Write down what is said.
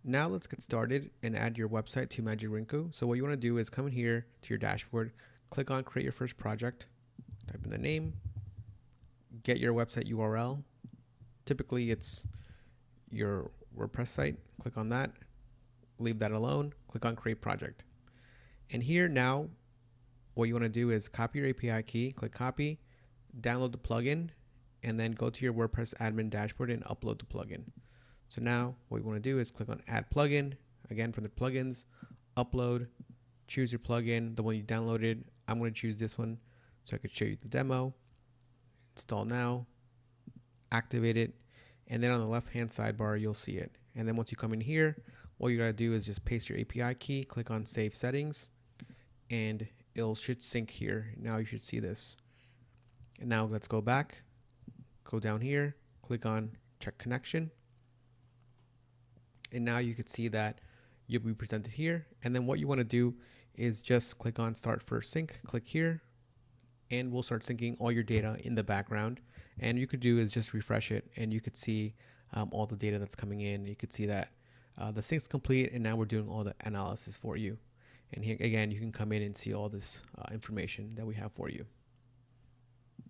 Now let's get started and add your website to Magic Rinku. So what you want to do is come in here to your dashboard, click on create your first project, type in the name, get your website URL. Typically it's your WordPress site. Click on that, leave that alone, click on create project. And here now, what you want to do is copy your API key, click copy, download the plugin, and then go to your WordPress admin dashboard and upload the plugin. So now what you want to do is click on add plugin. Again, from the plugins, upload, choose your plugin, the one you downloaded. I'm going to choose this one so I could show you the demo. Install now, activate it, and then on the left-hand sidebar, you'll see it. And then once you come in here, all you got to do is just paste your API key, click on save settings, and it should sync here. Now you should see this. And now let's go back, go down here, click on check connection. And now you can see that you'll be presented here. And then what you want to do is just click on start first sync, click here, and we'll start syncing all your data in the background. And you could do is just refresh it and you could see all the data that's coming in. You could see that the sync's complete and now we're doing all the analysis for you. And here again, you can come in and see all this information that we have for you.